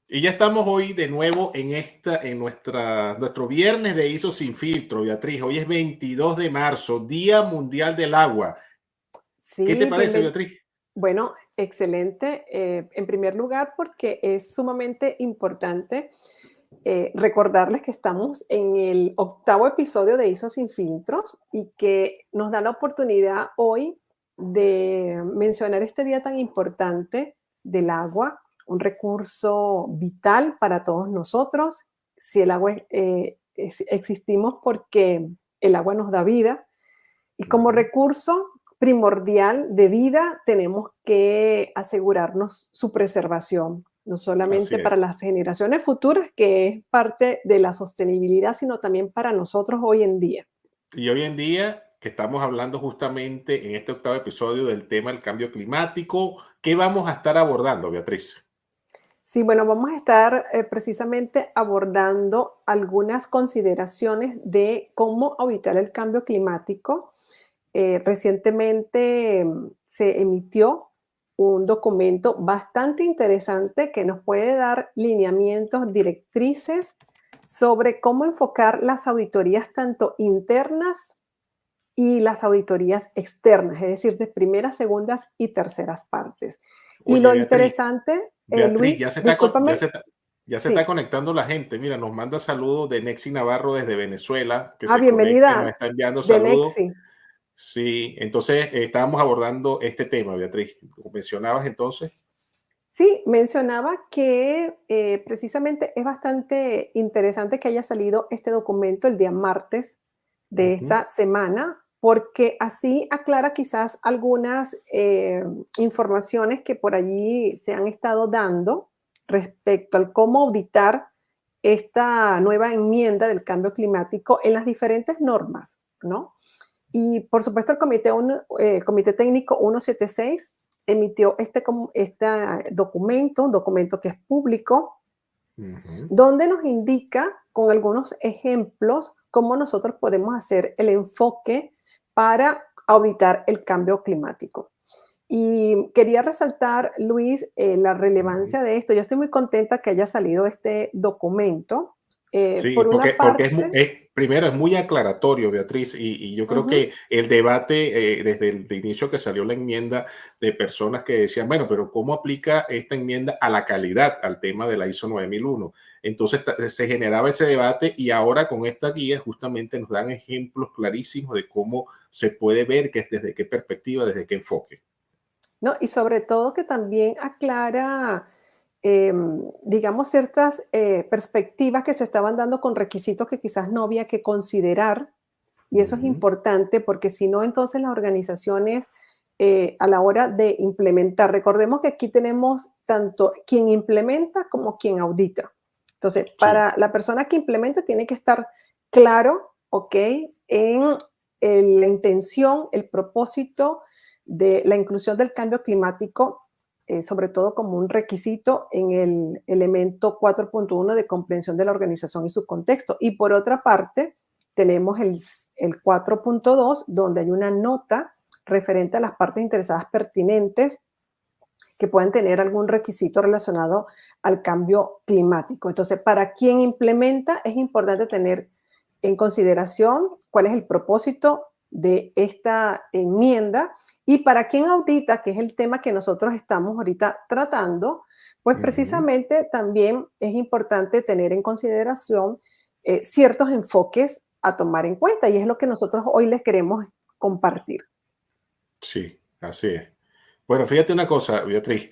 Y ya estamos hoy de nuevo en nuestro viernes de ISO Sin Filtro, Beatriz. Hoy es 22 de marzo, Día Mundial del Agua. ¿Qué te Sí, parece, Beatriz? bueno, excelente. En primer lugar, porque es sumamente importante recordarles que estamos en el octavo episodio de ISO Sin Filtros y que nos da la oportunidad hoy de mencionar este día tan importante del agua, un recurso vital para todos nosotros. Si el agua existimos porque el agua nos da vida y como Ujú. recurso primordial de vida tenemos que asegurarnos su preservación, no Así solamente es. para las generaciones futuras, que es parte de la sostenibilidad, sino también para nosotros hoy en día. Y hoy en día que estamos hablando justamente en este octavo episodio del tema del cambio climático, ¿qué vamos a estar abordando, Beatriz? Sí, bueno, vamos a estar precisamente abordando algunas consideraciones de cómo evitar el cambio climático. Recientemente se emitió un documento bastante interesante que nos puede dar lineamientos, directrices sobre cómo enfocar las auditorías tanto internas y las auditorías externas, es decir, de primeras, segundas y terceras partes. Y Oye, lo Beatriz, interesante, Beatriz, Luis, discúlpame, ya se está sí. conectando la gente. Mira, nos manda saludos de Nexi Navarro desde Venezuela, que Ah, se conecta, nos bienvenida está enviando de saludos. Nexi. Sí, entonces estábamos abordando este tema, Beatriz. Como mencionabas entonces. Sí, mencionaba que precisamente es bastante interesante que haya salido este documento el día martes de Ujú. esta semana, porque así aclara quizás algunas informaciones que por allí se han estado dando respecto al cómo auditar esta nueva enmienda del cambio climático en las diferentes normas, ¿no? Y por supuesto el Comité Técnico 176 emitió este documento, un documento que es público, Ujú. donde nos indica con algunos ejemplos cómo nosotros podemos hacer el enfoque para auditar el cambio climático. Y quería resaltar, Luis, la Ujú. relevancia de esto. Yo estoy muy contenta que haya salido este documento. Sí, Por una porque parte, primero es muy aclaratorio, Beatriz, y yo creo ujú, que el debate desde el inicio que salió la enmienda de personas que decían, bueno, pero ¿cómo aplica esta enmienda a la calidad, al tema de la ISO 9001? Entonces se generaba ese debate y ahora con esta guía justamente nos dan ejemplos clarísimos de cómo se puede ver que desde qué perspectiva, desde qué enfoque. ¿no? Y sobre todo que también aclara, digamos, ciertas perspectivas que se estaban dando con requisitos que quizás no había que considerar. Y eso es Ujú. importante porque si no, entonces las organizaciones a la hora de implementar, recordemos que aquí tenemos tanto quien implementa como quien audita. Entonces, Sí. para la persona que implementa tiene que estar claro, ¿ok? En la intención, el propósito de la inclusión del cambio climático, sobre todo como un requisito en el elemento 4.1 de comprensión de la organización y su contexto. Y por otra parte, tenemos el 4.2, donde hay una nota referente a las partes interesadas pertinentes que pueden tener algún requisito relacionado al cambio climático. Entonces, para quien implementa es importante tener en consideración cuál es el propósito de esta enmienda y para quien audita, que es el tema que nosotros estamos ahorita tratando, pues Ujú. precisamente también es importante tener en consideración ciertos enfoques a tomar en cuenta y es lo que nosotros hoy les queremos compartir. Sí, así es. Bueno, fíjate una cosa, Beatriz,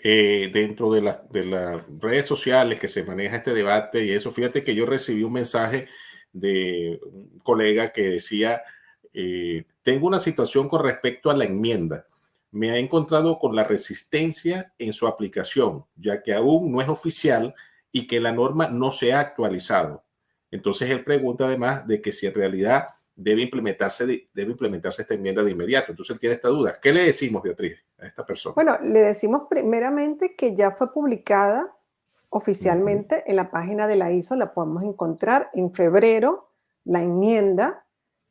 dentro de las redes sociales que se maneja este debate y eso, fíjate que yo recibí un mensaje de un colega que decía, tengo una situación con respecto a la enmienda. Me ha encontrado con la resistencia en su aplicación, ya que aún no es oficial y que la norma no se ha actualizado. Entonces él pregunta además de que si en realidad debe implementarse esta enmienda de inmediato. Entonces él tiene esta duda. ¿Qué le decimos, Beatriz, a esta persona? Bueno, le decimos primeramente que ya fue publicada Ujú. oficialmente en la página de la ISO, la podemos encontrar en febrero, la enmienda.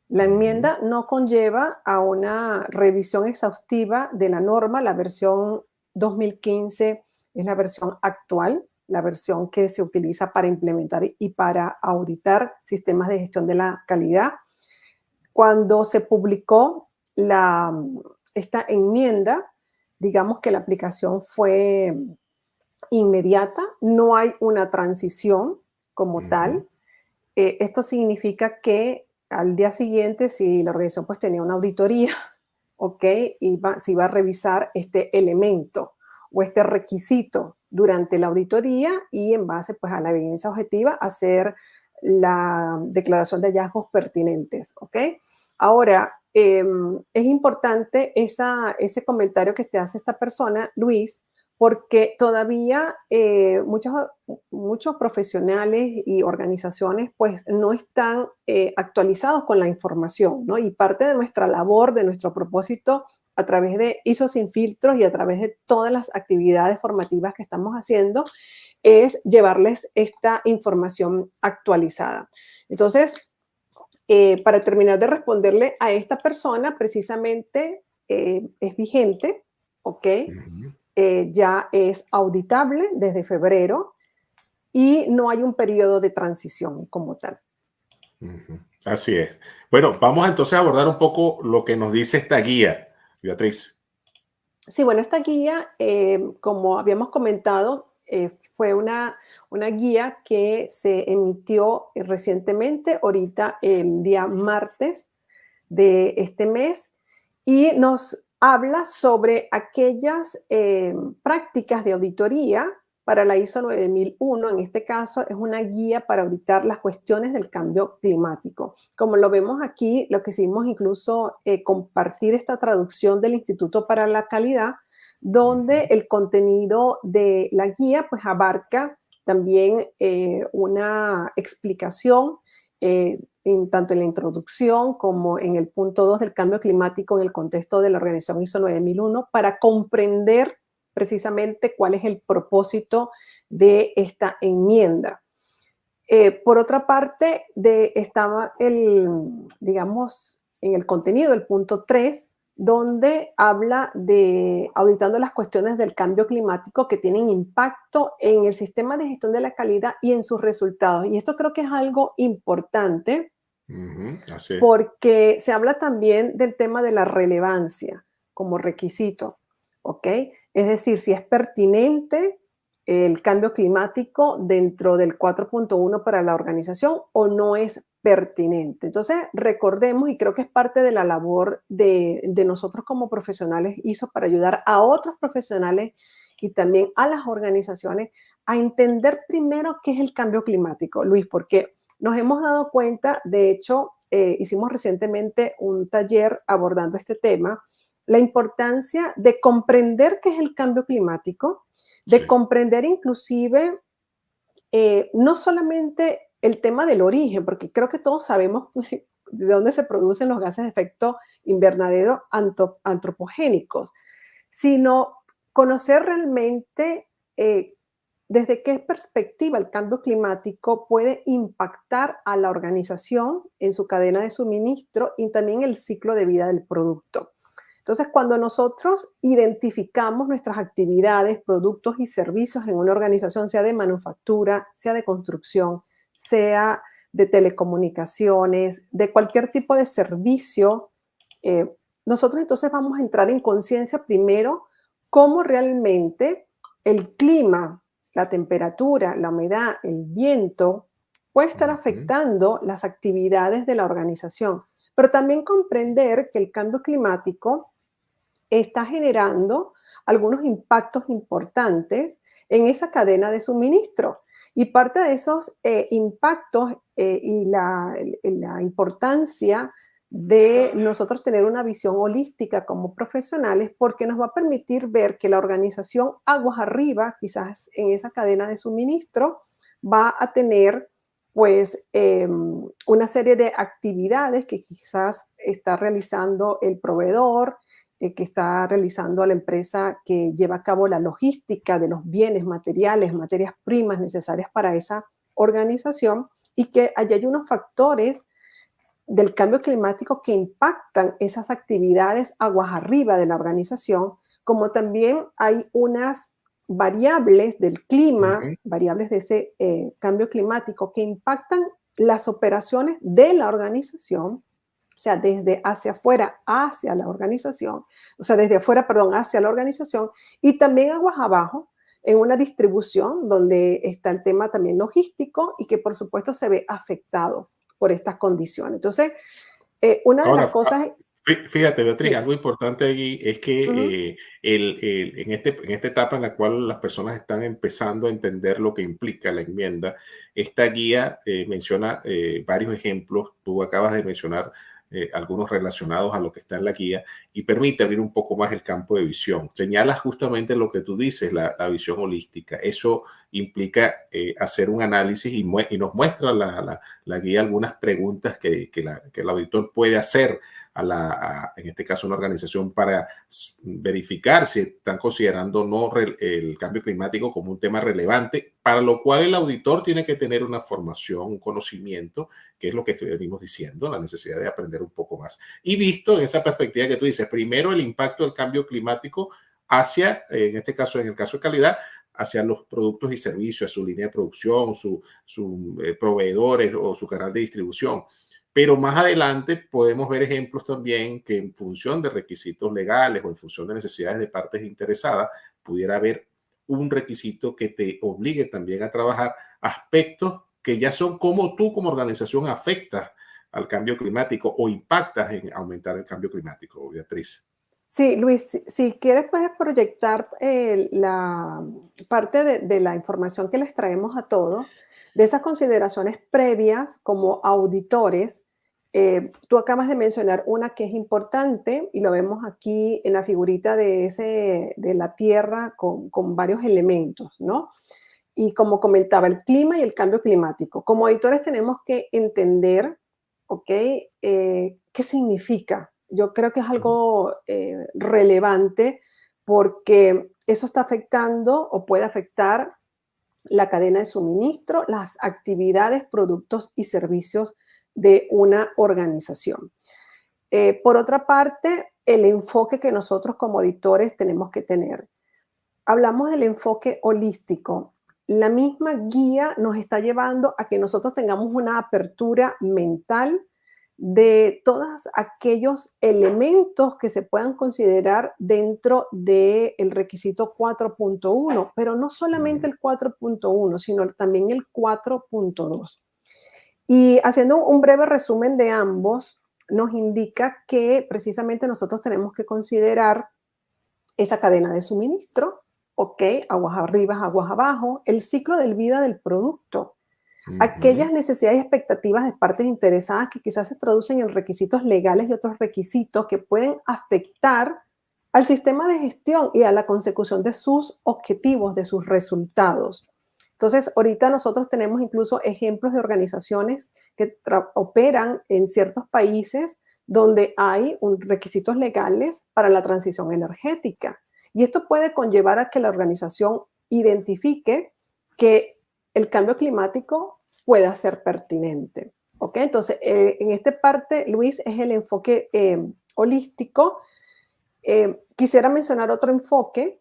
La Ujú. enmienda no conlleva a una revisión exhaustiva de la norma, la versión 2015 es la versión actual, la versión que se utiliza para implementar y para auditar sistemas de gestión de la calidad. Cuando se publicó esta enmienda, digamos que la aplicación fue inmediata, no hay una transición como tal. Esto significa que al día siguiente, si la organización pues tenía una auditoría, ¿ok? Se iba a revisar este elemento o este requisito durante la auditoría y en base pues a la evidencia objetiva hacer la declaración de hallazgos pertinentes, ¿ok? Ahora, es importante ese comentario que te hace esta persona, Luis, porque todavía muchos profesionales y organizaciones pues no están actualizados con la información, ¿no? Y parte de nuestra labor, de nuestro propósito a través de ISO sin filtros y a través de todas las actividades formativas que estamos haciendo es llevarles esta información actualizada. Entonces, para terminar de responderle a esta persona, precisamente es vigente, ¿ok? Ya es auditable desde febrero y no hay un periodo de transición como tal. Así es. Bueno, vamos entonces a abordar un poco lo que nos dice esta guía, Beatriz. Sí, bueno, esta guía, como habíamos comentado, fue una guía que se emitió recientemente, ahorita el día martes de este mes, y nos habla sobre aquellas prácticas de auditoría para la ISO 9001. En este caso, es una guía para auditar las cuestiones del cambio climático. Como lo vemos aquí, lo que hicimos incluso compartir esta traducción del Instituto para la Calidad, donde el contenido de la guía pues abarca también una explicación tanto en la introducción como en el punto 2 del cambio climático en el contexto de la organización ISO 9001 para comprender precisamente cuál es el propósito de esta enmienda. Por otra parte, estaba digamos, en el contenido, el punto 3, donde habla de auditando las cuestiones del cambio climático que tienen impacto en el sistema de gestión de la calidad y en sus resultados. Y esto creo que es algo importante Así es. porque se habla también del tema de la relevancia como requisito, ¿ok? Es decir, si es pertinente el cambio climático dentro del 4.1 para la organización o no es pertinente. Entonces, recordemos, y creo que es parte de la labor de nosotros como profesionales ISO para ayudar a otros profesionales y también a las organizaciones a entender primero qué es el cambio climático, Luis, porque nos hemos dado cuenta, de hecho, hicimos recientemente un taller abordando este tema, la importancia de comprender qué es el cambio climático, de Sí. comprender inclusive no solamente el tema del origen, porque creo que todos sabemos de dónde se producen los gases de efecto invernadero antropogénicos, sino conocer realmente desde qué perspectiva el cambio climático puede impactar a la organización en su cadena de suministro y también el ciclo de vida del producto. Entonces, cuando nosotros identificamos nuestras actividades, productos y servicios en una organización, sea de manufactura, sea de construcción, sea de telecomunicaciones, de cualquier tipo de servicio, nosotros entonces vamos a entrar en conciencia primero cómo realmente el clima, la temperatura, la humedad, el viento puede estar afectando las actividades de la organización, pero también comprender que el cambio climático está generando algunos impactos importantes en esa cadena de suministro. Y parte de esos impactos y la importancia de nosotros tener una visión holística como profesionales, porque nos va a permitir ver que la organización aguas arriba, quizás en esa cadena de suministro, va a tener pues una serie de actividades que quizás está realizando el proveedor, que está realizando la empresa que lleva a cabo la logística de los bienes materiales, materias primas necesarias para esa organización y que allí hay unos factores del cambio climático que impactan esas actividades aguas arriba de la organización, como también hay unas variables del clima, Ujú. variables de ese cambio climático que impactan las operaciones de la organización, o sea, desde hacia afuera hacia la organización, o sea, desde afuera, perdón, hacia la organización, y también aguas abajo, en una distribución donde está el tema también logístico y que por supuesto se ve afectado por estas condiciones. Entonces, una de las Ahora, cosas, fíjate, Beatriz, sí, algo importante allí es ujú, que en esta etapa en la cual las personas están empezando a entender lo que implica la enmienda, esta guía menciona varios ejemplos. Tú acabas de mencionar algunos relacionados a lo que está en la guía y permite abrir un poco más el campo de visión. Señala justamente lo que tú dices, la visión holística. Eso implica hacer un análisis y nos muestra la guía algunas preguntas que el auditor puede hacer en este caso, una organización para verificar si están considerando o no el cambio climático como un tema relevante, para lo cual el auditor tiene que tener una formación, un conocimiento, que es lo que venimos diciendo, la necesidad de aprender un poco más. Y visto en esa perspectiva que tú dices, primero el impacto del cambio climático hacia, en este caso, en el caso de calidad, hacia los productos y servicios, su línea de producción, proveedores o su canal de distribución. Pero más adelante podemos ver ejemplos también que en función de requisitos legales o en función de necesidades de partes interesadas, pudiera haber un requisito que te obligue también a trabajar aspectos que ya son como tú como organización afectas al cambio climático o impactas en aumentar el cambio climático, Beatriz. sí, Luis, si quieres puedes proyectar la parte de la información que les traemos a todos, de esas consideraciones previas como auditores. Tú acabas de mencionar una que es importante y lo vemos aquí en la figurita de la Tierra con varios elementos, ¿no? Y como comentaba, el clima y el cambio climático. Como auditores tenemos que entender, ¿ok? ¿Qué significa? Yo creo que es algo relevante porque eso está afectando o puede afectar la cadena de suministro, las actividades, productos y servicios de una organización. Por otra parte, el enfoque que nosotros como auditores tenemos que tener. Hablamos del enfoque holístico. La misma guía nos está llevando a que nosotros tengamos una apertura mental de todos aquellos elementos que se puedan considerar dentro del requisito 4.1, pero no solamente el 4.1, sino también el 4.2. Y haciendo un breve resumen de ambos, nos indica que precisamente nosotros tenemos que considerar esa cadena de suministro, ok, aguas arriba, aguas abajo, el ciclo de vida del producto, Ujú. aquellas necesidades y expectativas de partes interesadas que quizás se traducen en requisitos legales y otros requisitos que pueden afectar al sistema de gestión y a la consecución de sus objetivos, de sus resultados. Entonces, ahorita nosotros tenemos incluso ejemplos de organizaciones que operan en ciertos países donde hay requisitos legales para la transición energética. Y esto puede conllevar a que la organización identifique que el cambio climático pueda ser pertinente. ¿Ok? Entonces, en esta parte, Luis, es el enfoque holístico. Quisiera mencionar otro enfoque.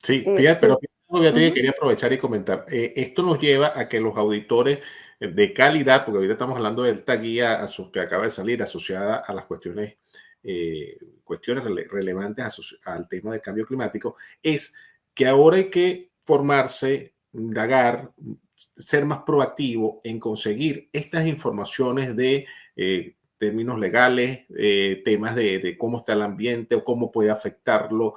Sí, eh, fíjate, pero se- fíjate, Beatriz, que Ujú, quería aprovechar y comentar. Esto nos lleva a que los auditores de calidad, porque ahorita estamos hablando de esta guía que acaba de salir asociada a las cuestiones relevantes al tema del cambio climático, es que ahora hay que formarse, indagar, ser más proactivo en conseguir estas informaciones de términos legales, temas de cómo está el ambiente o cómo puede afectarlo,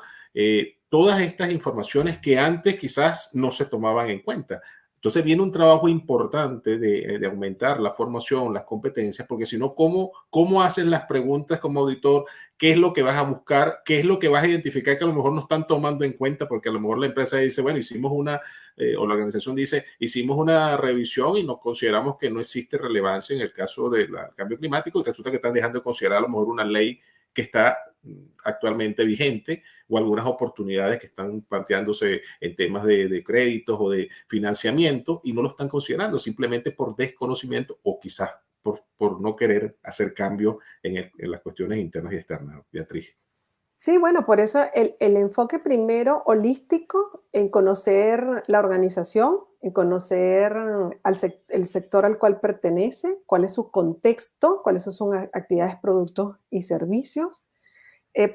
todas estas informaciones que antes quizás no se tomaban en cuenta. Entonces viene un trabajo importante de aumentar la formación, las competencias, porque si no, ¿cómo haces las preguntas como auditor? ¿Qué es lo que vas a buscar? ¿Qué es lo que vas a identificar que a lo mejor no están tomando en cuenta? Porque a lo mejor la empresa dice, bueno, o la organización dice, hicimos una revisión y nos consideramos que no existe relevancia en el caso del cambio climático y resulta que están dejando de considerar a lo mejor una ley que está actualmente vigente o algunas oportunidades que están planteándose en temas de créditos o de financiamiento y no lo están considerando simplemente por desconocimiento o quizás por no querer hacer cambios en las cuestiones internas y externas, Beatriz. Sí, bueno, por eso el enfoque primero holístico en conocer la organización, en conocer el sector al cual pertenece, cuál es su contexto, cuáles son sus actividades, productos y servicios.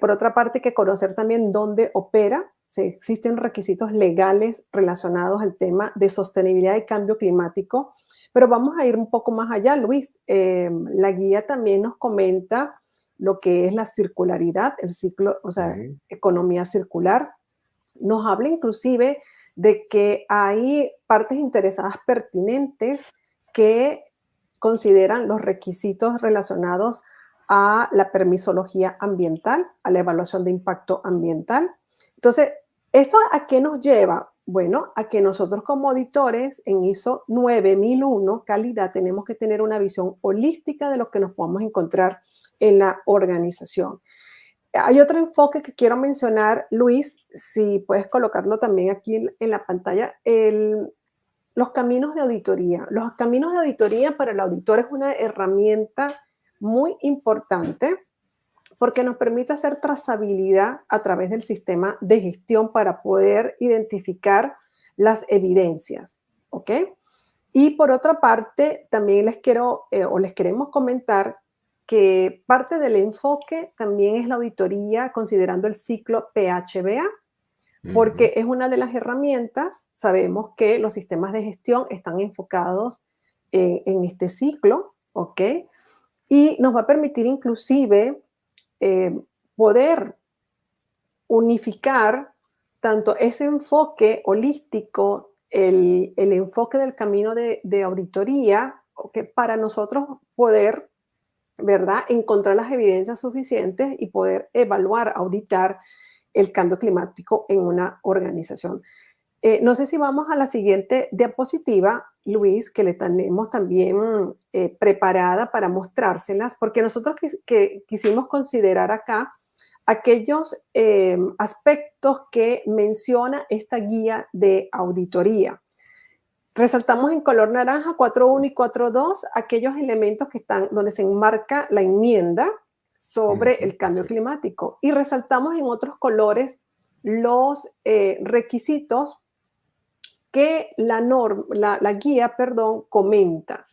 Por otra parte, que conocer también dónde opera, si existen requisitos legales relacionados al tema de sostenibilidad y cambio climático. Pero vamos a ir un poco más allá, Luis. La guía también nos comenta lo que es la circularidad, el ciclo, o sea, Ujú. economía circular. Nos habla inclusive de que hay partes interesadas pertinentes que consideran los requisitos relacionados a la permisología ambiental, a la evaluación de impacto ambiental. Entonces, ¿esto a qué nos lleva? Bueno, a que nosotros como auditores en ISO 9001 calidad tenemos que tener una visión holística de lo que nos podemos encontrar en la organización. Hay otro enfoque que quiero mencionar, Luis, si puedes colocarlo también aquí en la pantalla, los caminos de auditoría. Los caminos de auditoría para el auditor es una herramienta muy importante porque nos permite hacer trazabilidad a través del sistema de gestión para poder identificar las evidencias, ¿ok? Y por otra parte, también les quiero o les queremos comentar que parte del enfoque también es la auditoría considerando el ciclo PHBA, Ujú. porque es una de las herramientas, sabemos que los sistemas de gestión están enfocados en este ciclo, ¿ok? Y nos va a permitir inclusive eh, poder unificar tanto ese enfoque holístico, el enfoque del camino de auditoría, que para nosotros poder, ¿verdad?, encontrar las evidencias suficientes y poder evaluar, auditar el cambio climático en una organización. No sé si vamos a la siguiente diapositiva, Luis, que le tenemos también preparada para mostrárselas, porque nosotros que quisimos considerar acá aquellos aspectos que menciona esta guía de auditoría. Resaltamos en color naranja 4.1 y 4.2 aquellos elementos que están donde se enmarca la enmienda sobre Ujú. el cambio climático y resaltamos en otros colores los requisitos que la guía, perdón, comenta,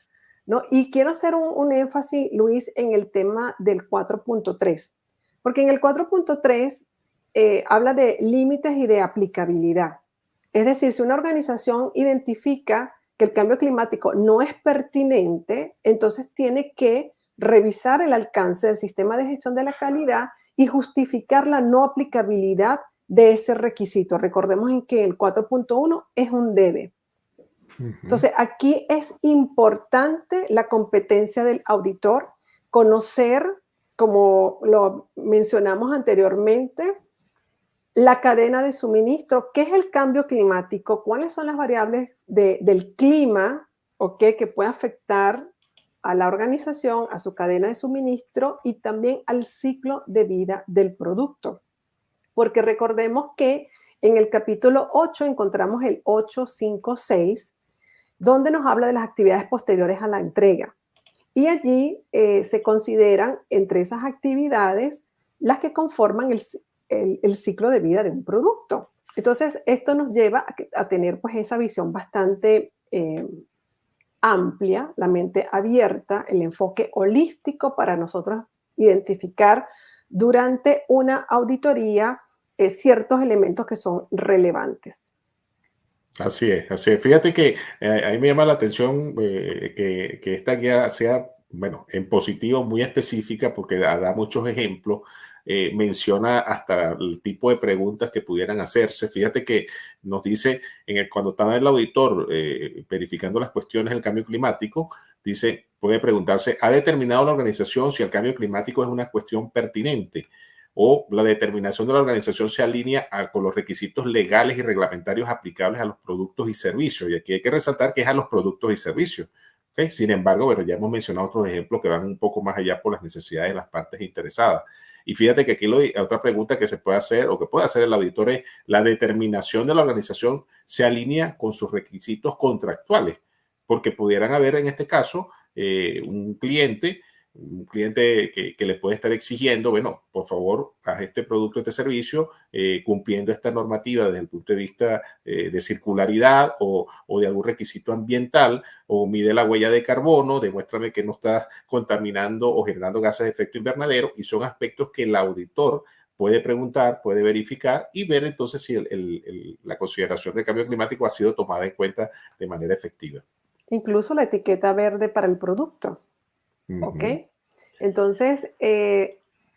¿no? Y quiero hacer un énfasis, Luis, en el tema del 4.3, porque en el 4.3 habla de límites y de aplicabilidad. Es decir, si una organización identifica que el cambio climático no es pertinente, entonces tiene que revisar el alcance del sistema de gestión de la calidad y justificar la no aplicabilidad de ese requisito. Recordemos en que el 4.1 es un debe. Ujú. Entonces, aquí es importante la competencia del auditor, conocer, como lo mencionamos anteriormente, la cadena de suministro, qué es el cambio climático, cuáles son las variables del clima, ¿okay?, que puede afectar a la organización, a su cadena de suministro y también al ciclo de vida del producto. Porque recordemos que en el capítulo 8 encontramos el 856, donde nos habla de las actividades posteriores a la entrega. Y allí se consideran entre esas actividades las que conforman el ciclo de vida de un producto. Entonces, esto nos lleva a tener pues esa visión bastante amplia, la mente abierta, el enfoque holístico para nosotros identificar durante una auditoría ciertos elementos que son relevantes. Así es, así es. Fíjate que a mí me llama la atención que esta guía sea, bueno, en positivo, muy específica, porque da muchos ejemplos, menciona hasta el tipo de preguntas que pudieran hacerse. Fíjate que nos dice, cuando está el auditor verificando las cuestiones del cambio climático, dice, puede preguntarse, ¿ha determinado la organización si el cambio climático es una cuestión pertinente? O la determinación de la organización se alinea con los requisitos legales y reglamentarios aplicables a los productos y servicios. Y aquí hay que resaltar que es a los productos y servicios. ¿Okay? Sin embargo, bueno, ya hemos mencionado otros ejemplos que van un poco más allá por las necesidades de las partes interesadas. Y fíjate que aquí otra pregunta que se puede hacer o que puede hacer el auditor es, ¿la determinación de la organización se alinea con sus requisitos contractuales? Porque pudieran haber en este caso un cliente un cliente que le puede estar exigiendo, bueno, por favor, haz este producto, este servicio, cumpliendo esta normativa desde el punto de vista de circularidad o de algún requisito ambiental, o mide la huella de carbono, demuéstrame que no estás contaminando o generando gases de efecto invernadero, y son aspectos que el auditor puede preguntar, puede verificar y ver entonces si la consideración del cambio climático ha sido tomada en cuenta de manera efectiva. Incluso la etiqueta verde para el producto. ¿Ok? Ujú. Entonces,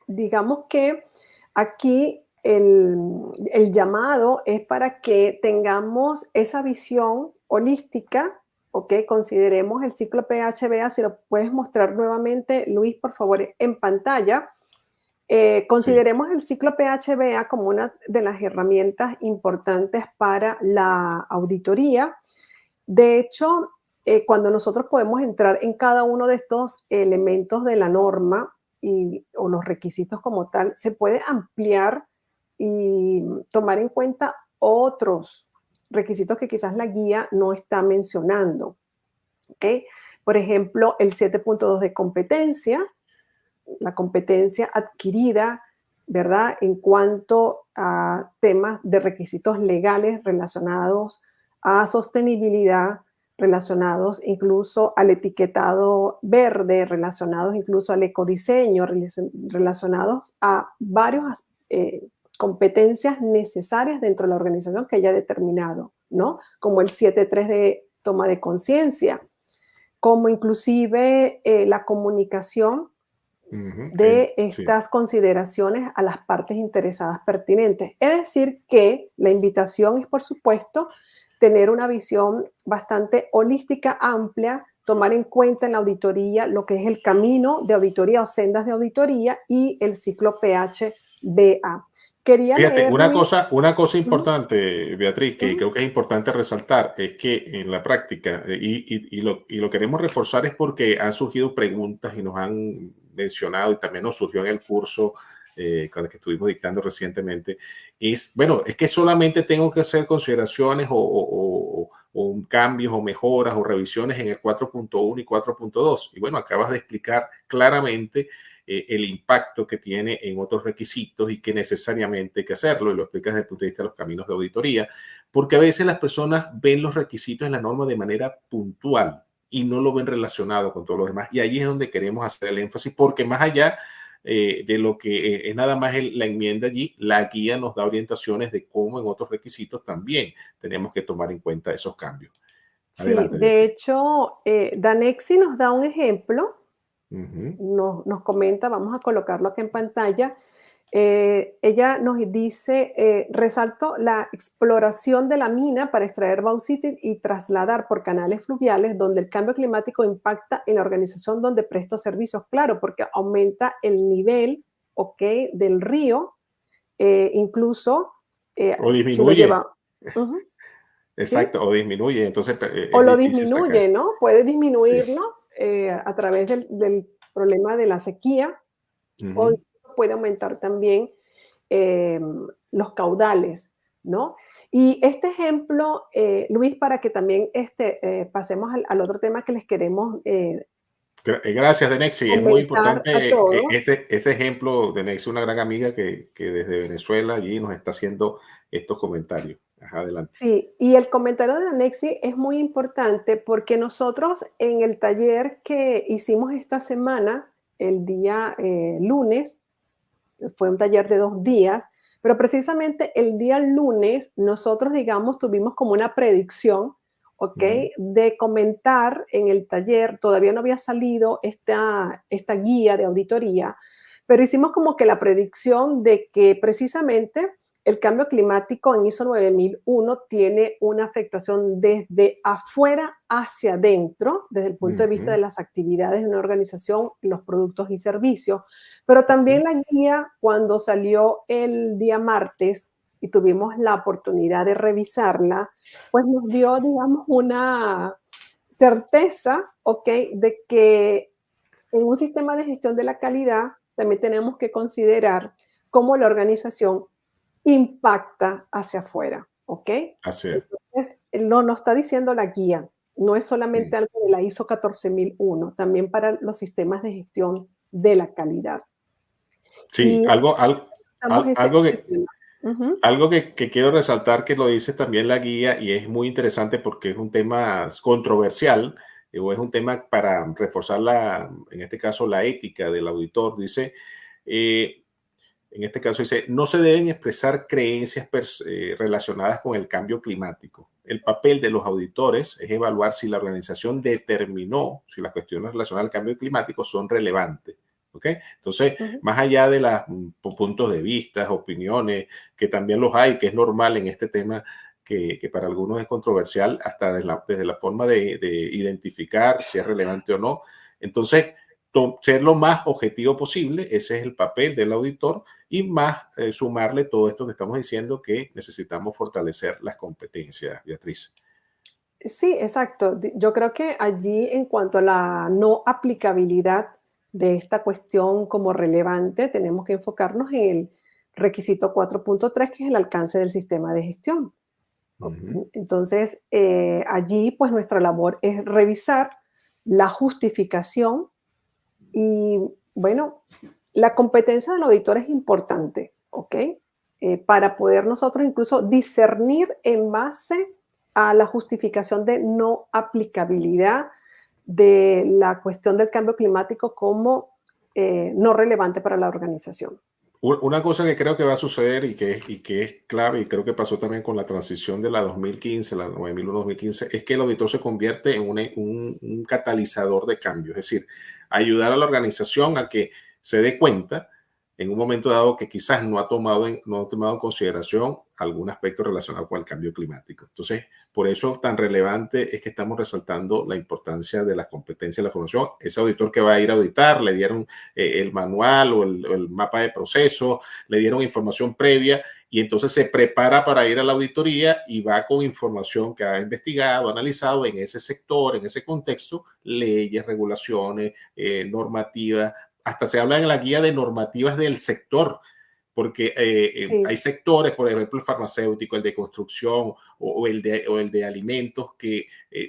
digamos que aquí el llamado es para que tengamos esa visión holística, ¿ok? Consideremos el ciclo PHBA, si lo puedes mostrar nuevamente, Luis, por favor, en pantalla. Sí. Consideremos el ciclo PHBA como una de las herramientas importantes para la auditoría. De hecho, cuando nosotros podemos entrar en cada uno de estos elementos de la norma o los requisitos como tal, se puede ampliar y tomar en cuenta otros requisitos que quizás la guía no está mencionando. ¿Ok? Por ejemplo, el 7.2 de competencia, la competencia adquirida, ¿verdad? En cuanto a temas de requisitos legales relacionados a sostenibilidad, relacionados incluso al etiquetado verde, relacionados incluso al ecodiseño, relacionados a varias competencias necesarias dentro de la organización que haya determinado, ¿no? Como el 7.3 de toma de conciencia, como inclusive la comunicación Ujú. de Sí. estas consideraciones a las partes interesadas pertinentes. Es decir, que la invitación es, por supuesto, tener una visión bastante holística, amplia, tomar en cuenta en la auditoría lo que es el camino de auditoría o sendas de auditoría y el ciclo PHBA. Quería Fíjate, leer, Luis. una cosa Ujú, importante, Beatriz, que ujú, creo que es importante resaltar, es que en la práctica, y lo queremos reforzar es porque han surgido preguntas y nos han mencionado, y también nos surgió en el curso con el que estuvimos dictando recientemente, bueno, es que solamente tengo que hacer consideraciones o cambios o mejoras o revisiones en el 4.1 y 4.2. Y bueno, acabas de explicar claramente el impacto que tiene en otros requisitos y que necesariamente hay que hacerlo, y lo explicas desde el punto de vista de los caminos de auditoría, porque a veces las personas ven los requisitos en la norma de manera puntual y no lo ven relacionado con todo lo demás. Y ahí es donde queremos hacer el énfasis, porque más allá de lo que es nada más la enmienda allí, la guía nos da orientaciones de cómo en otros requisitos también tenemos que tomar en cuenta esos cambios. Sí, Adelante, de Beatriz. hecho, Danexi nos da un ejemplo, Ujú. nos comenta, vamos a colocarlo aquí en pantalla. Ella nos dice, resalto la exploración de la mina para extraer bauxita y trasladar por canales fluviales donde el cambio climático impacta en la organización donde presto servicios, claro, porque aumenta el nivel, ¿ok? Del río, incluso O si lo disminuye, lleva, ujú, ¿sí? exacto, o disminuye, entonces O es lo difícil sacar. disminuye, ¿no? Puede Sí. disminuirlo a través del problema de la sequía o Ujú. incluso puede aumentar también eh, los caudales, ¿no? Y este ejemplo, Luis, para que también pasemos al otro tema que les queremos Gracias, Denexi. Es muy comentar a importante todos. ese ejemplo. Denexi, una gran amiga que desde Venezuela allí nos está haciendo estos comentarios. Ajá, adelante. Sí, y el comentario de Anexi es muy importante porque nosotros en el taller que hicimos esta semana, el día lunes, fue un taller de 2 días, pero precisamente el día lunes nosotros, digamos, tuvimos como una predicción, ¿ok? Ujú, De comentar en el taller, todavía no había salido esta guía de auditoría, pero hicimos como que la predicción de que precisamente el cambio climático en ISO 9001 tiene una afectación desde afuera hacia adentro, desde el punto de vista ujú, de las actividades de una organización, los productos y servicios, pero también la guía, cuando salió el día martes y tuvimos la oportunidad de revisarla, pues nos dio, digamos, una certeza, ¿ok? De que en un sistema de gestión de la calidad también tenemos que considerar cómo la organización impacta hacia afuera, ¿ok? así es. Entonces, no nos está diciendo la guía. No es Sí, solamente algo de la ISO 14001, también para los sistemas de gestión de la calidad. sí, Y estamos algo ese que, tema. Ujú. que quiero resaltar que lo dice también la guía y es muy interesante porque es un tema controversial o es un tema para reforzar en este caso, la ética del auditor. Dice, eh, en este caso dice, no se deben expresar creencias relacionadas con el cambio climático. El papel de los auditores es evaluar si la organización determinó si las cuestiones relacionadas al cambio climático son relevantes. ¿Ok? Entonces, Ujú. más allá de los puntos de vista, opiniones, que también los hay, que es normal en este tema, que para algunos es controversial, hasta desde la forma de identificar si es relevante o no. Entonces, ser lo más objetivo posible, ese es el papel del auditor, y más sumarle todo esto que estamos diciendo que necesitamos fortalecer las competencias, Beatriz. Sí, exacto. Yo creo que allí, en cuanto a la no aplicabilidad de esta cuestión como relevante, tenemos que enfocarnos en el requisito 4.3, que es el alcance del sistema de gestión. Ujú. Entonces, allí pues nuestra labor es revisar la justificación y, bueno, la competencia del auditor es importante, ¿ok? Para poder nosotros incluso discernir en base a la justificación de no aplicabilidad de la cuestión del cambio climático como no relevante para la organización. Una cosa que creo que va a suceder y que es clave, y creo que pasó también con la transición de la 2015, la 9001-2015, es que el auditor se convierte en un catalizador de cambio, es decir, ayudar a la organización a que se dé cuenta en un momento dado que quizás no ha tomado en consideración algún aspecto relacionado con el cambio climático. Entonces, por eso tan relevante es que estamos resaltando la importancia de las competencias de la formación. Ese auditor que va a ir a auditar, le dieron el manual o el mapa de proceso, le dieron información previa y entonces se prepara para ir a la auditoría y va con información que ha investigado, analizado en ese sector, en ese contexto, leyes, regulaciones, normativas, hasta se habla en la guía de normativas del sector, porque Sí, hay sectores, por ejemplo, el farmacéutico, el de construcción o el de alimentos, que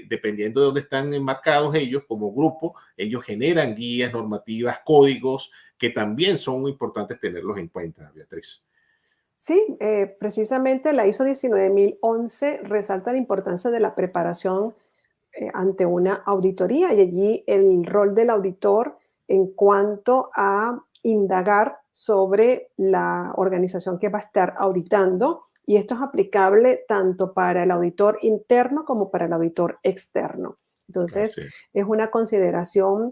dependiendo de dónde están enmarcados ellos como grupo, ellos generan guías, normativas, códigos, que también son muy importantes tenerlos en cuenta, Beatriz. sí, precisamente la ISO 19011 resalta la importancia de la preparación ante una auditoría y allí el rol del auditor en cuanto a indagar sobre la organización que va a estar auditando y esto es aplicable tanto para el auditor interno como para el auditor externo. Entonces, Así es. es una consideración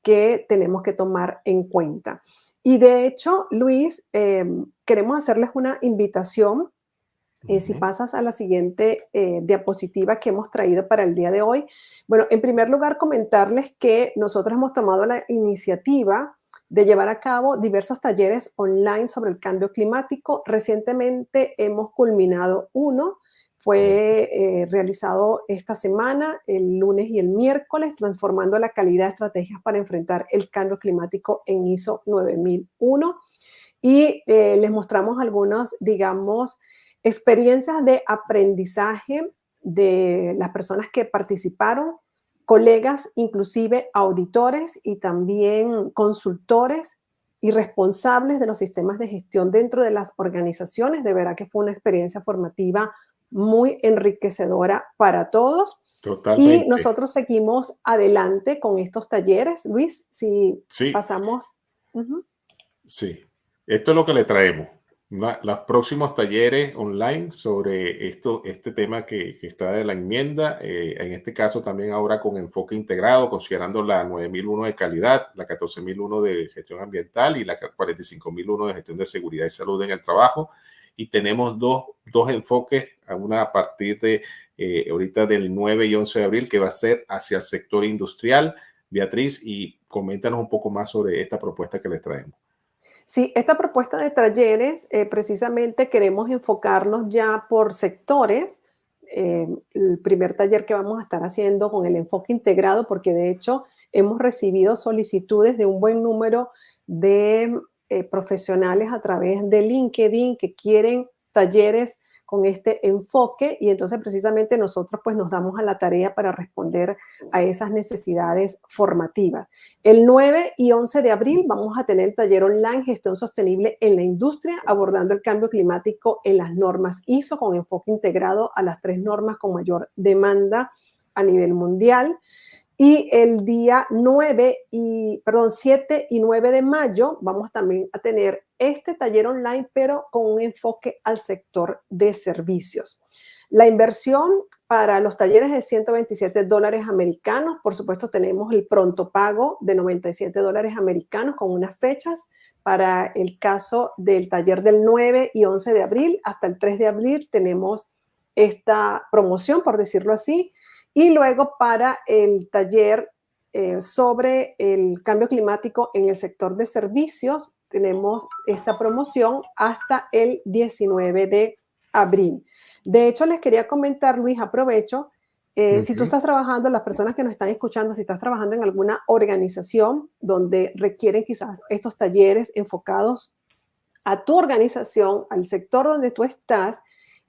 que tenemos que tomar en cuenta. Y de hecho, Luis, queremos hacerles una invitación si Ujú. pasas a la siguiente diapositiva que hemos traído para el día de hoy. Bueno, en primer lugar, comentarles que nosotros hemos tomado la iniciativa de llevar a cabo diversos talleres online sobre el cambio climático. Recientemente hemos culminado uno, fue realizado esta semana, el lunes y el miércoles, transformando la calidad de estrategias para enfrentar el cambio climático en ISO 9001 y les mostramos algunos, digamos, experiencias de aprendizaje de las personas que participaron, colegas, inclusive auditores y también consultores y responsables de los sistemas de gestión dentro de las organizaciones. De verdad que fue una experiencia formativa muy enriquecedora para todos. Y Totalmente. nosotros seguimos adelante con estos talleres. Luis, si Sí, pasamos. Ujú. sí, esto es lo que le traemos. Los próximos talleres online sobre este tema que está de la enmienda, en este caso también ahora con enfoque integrado, considerando la 9001 de calidad, la 14001 de gestión ambiental y la 45001 de gestión de seguridad y salud en el trabajo. Y tenemos dos enfoques, una a partir de ahorita del 9 y 11 de abril, que va a ser hacia el sector industrial. Beatriz, y coméntanos un poco más sobre esta propuesta que les traemos. Sí, esta propuesta de talleres, precisamente queremos enfocarnos ya por sectores. El primer taller que vamos a estar haciendo con el enfoque integrado, porque de hecho hemos recibido solicitudes de un buen número de profesionales a través de LinkedIn que quieren talleres con este enfoque y entonces precisamente nosotros pues nos damos a la tarea para responder a esas necesidades formativas. El 9 y 11 de abril vamos a tener el taller online Gestión Sostenible en la Industria, abordando el cambio climático en las normas ISO con enfoque integrado a las 3 normas con mayor demanda a nivel mundial. Y el día 7 y 9 de mayo vamos también a tener este taller online, pero con un enfoque al sector de servicios. La inversión para los talleres de $127 americanos, por supuesto tenemos el pronto pago de $97 americanos con unas fechas para el caso del taller del 9 y 11 de abril. Hasta el 3 de abril tenemos esta promoción, por decirlo así. Y luego para el taller sobre el cambio climático en el sector de servicios, tenemos esta promoción hasta el 19 de abril. De hecho, les quería comentar, Luis, aprovecho, si tú estás trabajando, las personas que nos están escuchando, si estás trabajando en alguna organización donde requieren quizás estos talleres enfocados a tu organización, al sector donde tú estás,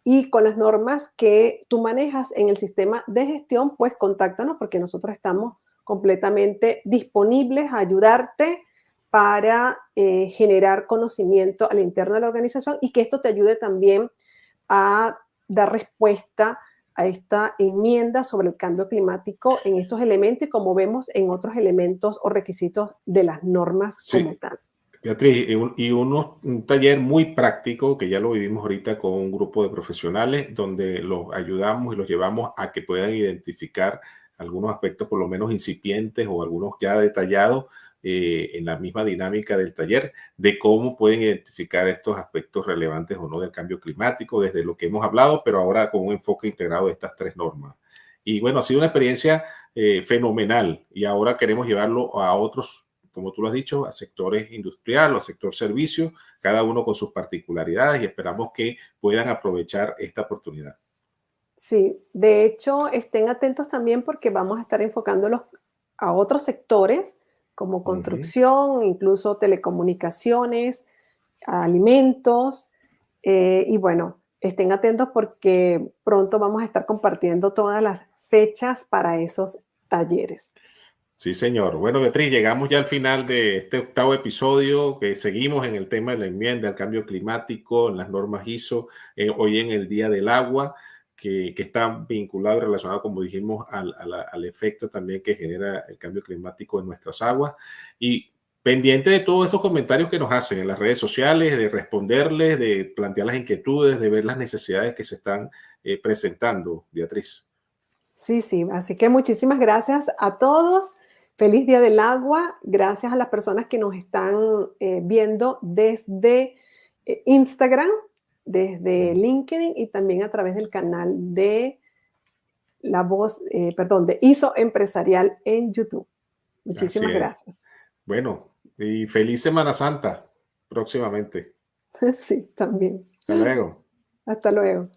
y con las normas que tú manejas en el sistema de gestión, pues contáctanos porque nosotros estamos completamente disponibles a ayudarte para generar conocimiento al interno de la organización y que esto te ayude también a dar respuesta a esta enmienda sobre el cambio climático en estos elementos y como vemos en otros elementos o requisitos de las normas como tal. Beatriz, un taller muy práctico que ya lo vivimos ahorita con un grupo de profesionales donde los ayudamos y los llevamos a que puedan identificar algunos aspectos por lo menos incipientes o algunos ya detallados en la misma dinámica del taller de cómo pueden identificar estos aspectos relevantes o no del cambio climático desde lo que hemos hablado, pero ahora con un enfoque integrado de estas 3 normas. Y bueno, ha sido una experiencia fenomenal y ahora queremos llevarlo a otros, como tú lo has dicho, a sectores industriales o a sector servicio, cada uno con sus particularidades y esperamos que puedan aprovechar esta oportunidad. Sí, de hecho, estén atentos también porque vamos a estar enfocándolos a otros sectores como construcción, incluso telecomunicaciones, alimentos, y bueno, estén atentos porque pronto vamos a estar compartiendo todas las fechas para esos talleres. Sí, señor. Bueno, Beatriz, llegamos ya al final de este 8º episodio, que seguimos en el tema de la enmienda al cambio climático, en las normas ISO, hoy en el Día del Agua, que está vinculado y relacionado, como dijimos, al efecto también que genera el cambio climático en nuestras aguas. Y pendiente de todos esos comentarios que nos hacen en las redes sociales, de responderles, de plantear las inquietudes, de ver las necesidades que se están presentando, Beatriz. Sí, sí, así que muchísimas gracias a todos. Feliz Día del Agua. Gracias a las personas que nos están viendo desde Instagram, desde LinkedIn y también a través del canal de La Voz, de ISO Empresarial en YouTube. Así Muchísimas es. gracias. Bueno, y feliz Semana Santa próximamente. Sí, también. Hasta luego. Hasta luego.